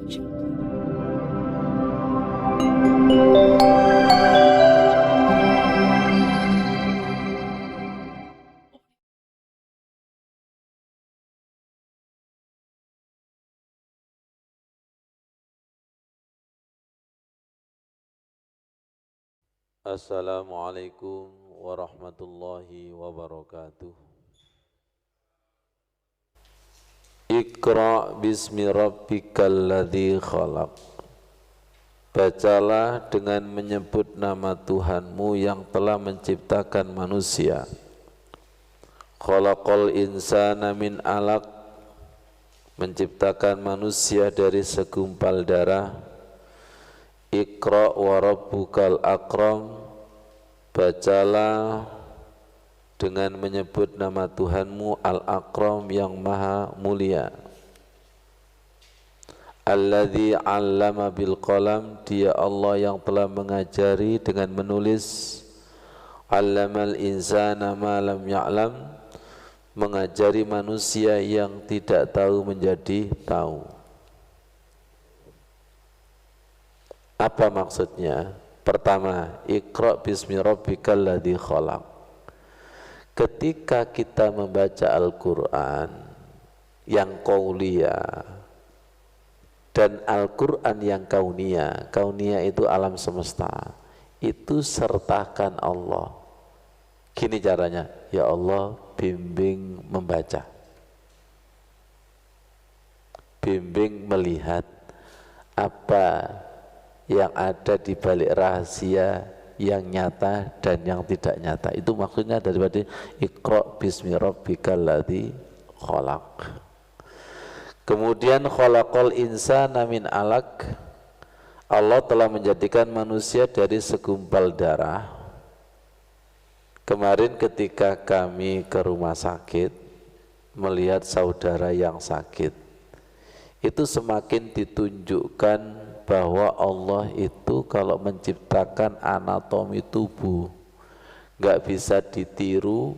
Assalamualaikum warahmatullahi wabarakatuh. Iqra bismi rabbikal ladzi khalaq. Bacalah dengan menyebut nama Tuhanmu yang telah menciptakan manusia. Khalaqal insana min alaq, menciptakan manusia dari segumpal darah. Iqra wa rabbukal akram, bacalah dengan menyebut nama Tuhanmu Al-Akram yang maha mulia. Alladzi 'allama bil qalam, dia Allah yang telah mengajari dengan menulis. 'Allamal insana ma lam ya'lam, mengajari manusia yang tidak tahu menjadi tahu. Apa maksudnya? Pertama, Iqra bismi rabbikal ladzi khalaq. Ketika kita membaca Al-Quran yang qauliyah dan Al-Quran yang kauniyah, kauniyah itu alam semesta, itu sertakan Allah. Gini caranya, ya Allah bimbing membaca, bimbing melihat apa yang ada di balik rahasia yang nyata dan yang tidak nyata. Itu maksudnya daripada Iqra bismi rabbikal ladzi khalaq. Kemudian khalaqal insana min alaq, Allah telah menjadikan manusia dari segumpal darah. Kemarin ketika kami ke rumah sakit melihat saudara yang sakit, itu semakin ditunjukkan bahwa Allah itu kalau menciptakan anatomi tubuh nggak bisa ditiru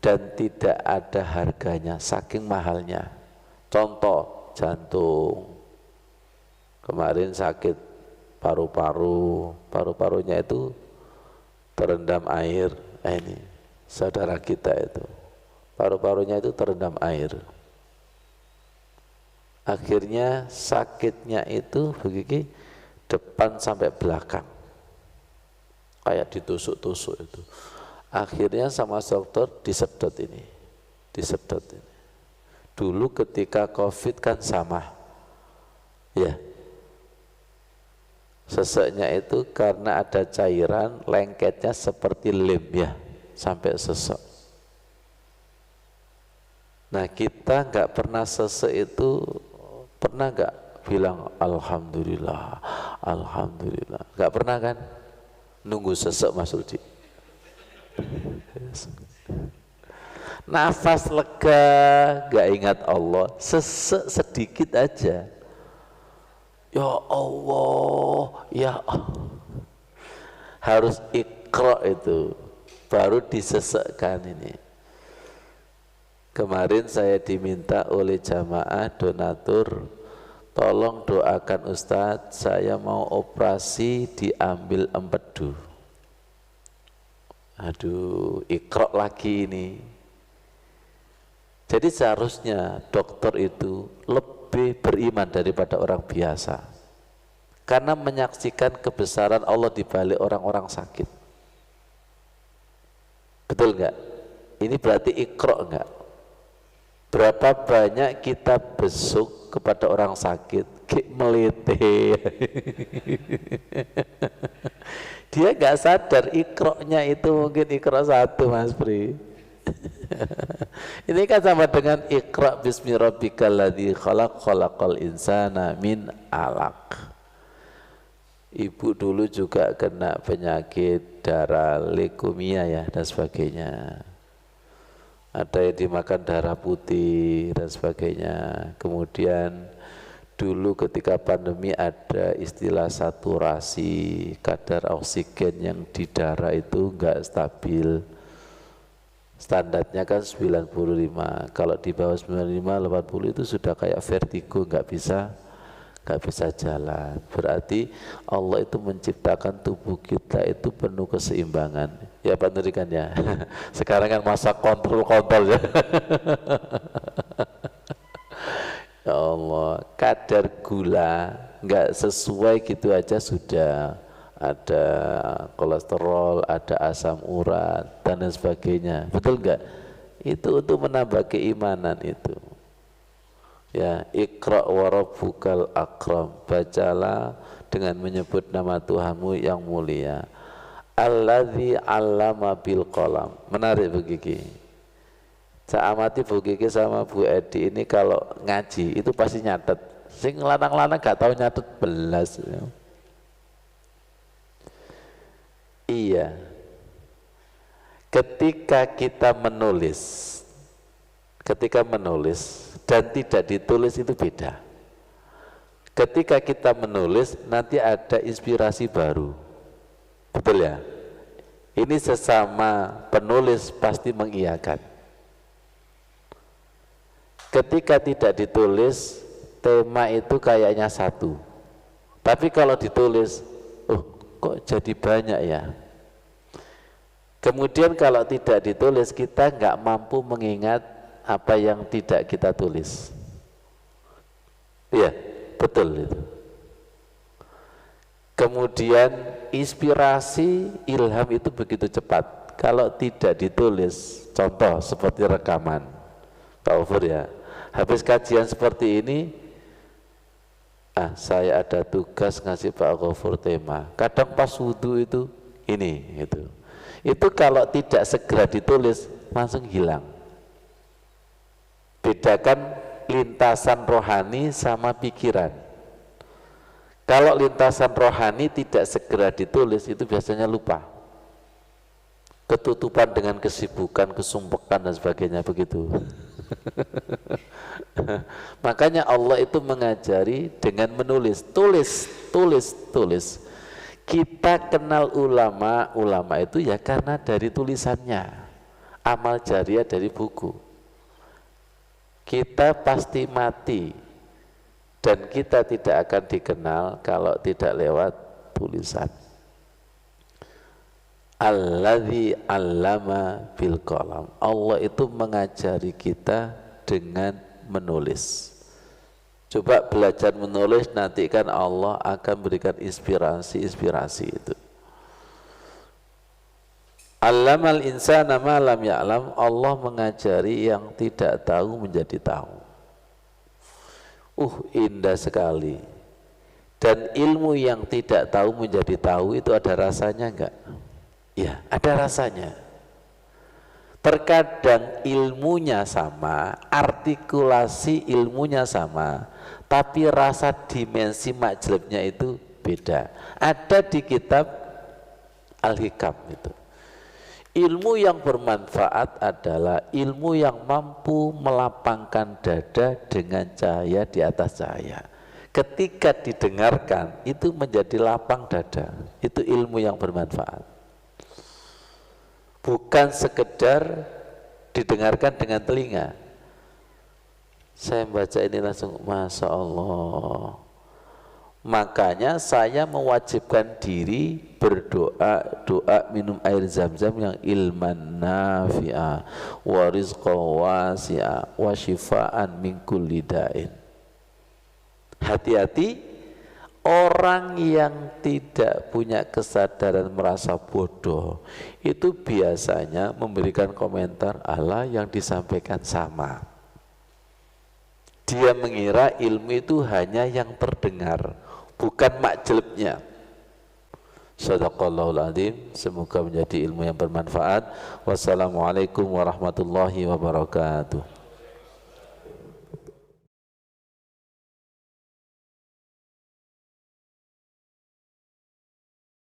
dan tidak ada harganya, saking mahalnya. Contoh jantung, kemarin sakit paru-paru, paru-parunya itu terendam air. Ini saudara kita itu paru-parunya itu terendam air. Akhirnya sakitnya itu begini depan sampai belakang, kayak ditusuk-tusuk itu. Akhirnya sama dokter disedot ini, disedot ini. Dulu ketika COVID kan sama, ya. Seseknya itu karena ada cairan, lengketnya seperti lem ya, sampai sesek. Nah kita nggak pernah sesek itu. Pernah gak bilang Alhamdulillah, Alhamdulillah? Gak pernah kan? Nunggu sesek Mas Rudi. Nafas lega, gak ingat Allah, sesek sedikit aja. Ya Allah, ya Allah. Harus Iqra itu, baru disesekkan ini. Kemarin saya diminta oleh jamaah donatur, tolong doakan Ustadz, saya mau operasi diambil empedu. Aduh, Iqra lagi ini. Jadi seharusnya dokter itu lebih beriman daripada orang biasa, karena menyaksikan kebesaran Allah di balik orang-orang sakit. Betul nggak? Ini berarti Iqra nggak? Berapa banyak kita besuk kepada orang sakit, melete. Dia nggak sadar Iqra-nya itu mungkin Iqra 1 Mas Pri. Ini kan sama dengan Iqra bismi rabbikal ladzi khalaq, khalaqal insana min alaq. Ibu dulu juga kena penyakit darah leukemia ya dan sebagainya. Ada yang dimakan darah putih dan sebagainya. Kemudian dulu ketika pandemi ada istilah saturasi, kadar oksigen yang di darah itu enggak stabil. Standarnya kan 95, kalau di bawah 95, 80 itu sudah kayak vertigo, enggak bisa nggak bisa jalan. Berarti Allah itu menciptakan tubuh kita itu penuh keseimbangan. Ya Pak Nuri kan ya. Sekarang kan masa kontrol ya. Ya Allah, kadar gula nggak sesuai gitu aja sudah ada kolesterol, ada asam urat dan lain sebagainya. Betul nggak? Itu untuk menambah keimanan itu. Ya, Iqra wa rabbukal akram, bacalah dengan menyebut nama Tuhanmu yang mulia. Alladzi 'allama bil qalam. Menarik Bu Kiki. Saya amati Bu Kiki sama Bu Edi ini kalau ngaji itu pasti nyatet. Sing lanang-lanang gak tahu nyatet belas. Iya. Ketika kita menulis dan tidak ditulis itu beda. Ketika kita menulis nanti ada inspirasi baru. Betul ya? Ini sesama penulis pasti mengiyakan. Ketika tidak ditulis, tema itu kayaknya satu. Tapi kalau ditulis, kok jadi banyak ya? Kemudian kalau tidak ditulis, kita nggak mampu mengingat apa yang tidak kita tulis. Iya, betul itu. Kemudian inspirasi, ilham itu begitu cepat. Kalau tidak ditulis, contoh seperti rekaman, Pak Ufur ya. Habis kajian seperti ini, saya ada tugas ngasih Pak Ghafur tema. Kadang pas wudhu itu ini gitu. Itu kalau tidak segera ditulis langsung hilang. Bedakan lintasan rohani sama pikiran. Kalau lintasan rohani tidak segera ditulis itu biasanya lupa. Ketutupan dengan kesibukan, kesumpekan dan sebagainya begitu. Makanya Allah itu mengajari dengan menulis, tulis. Kita kenal ulama itu ya karena dari tulisannya, amal jariah dari buku. Kita pasti mati dan kita tidak akan dikenal kalau tidak lewat tulisan. Alladzi 'allama bil qalam. Allah itu mengajari kita dengan menulis. Coba belajar menulis, nanti kan Allah akan berikan inspirasi itu. Allamal insana ma lam ya'lam. Allah mengajari yang tidak tahu menjadi tahu. Indah sekali. Dan ilmu yang tidak tahu menjadi tahu itu ada rasanya enggak? Ya, ada rasanya. Terkadang ilmunya sama, artikulasi ilmunya sama, tapi rasa dimensi majlabnya itu beda. Ada di kitab Al-Hikam itu. Ilmu yang bermanfaat adalah ilmu yang mampu melapangkan dada dengan cahaya di atas cahaya. Ketika didengarkan itu menjadi lapang dada. Itu ilmu yang bermanfaat. Bukan sekedar didengarkan dengan telinga. Saya membaca ini langsung, Masya Allah. Makanya saya mewajibkan diri berdoa, doa minum air zam-zam yang ilman nafi'a wa rizqa wasi'a wa shifaan min kulli da'in. Hati-hati orang yang tidak punya kesadaran merasa bodoh itu biasanya memberikan komentar Allah yang disampaikan sama. Dia mengira ilmu itu hanya yang terdengar, bukan makjelebnya. Shadaqallahul adzim. Semoga menjadi ilmu yang bermanfaat. Wassalamualaikum warahmatullahi wabarakatuh.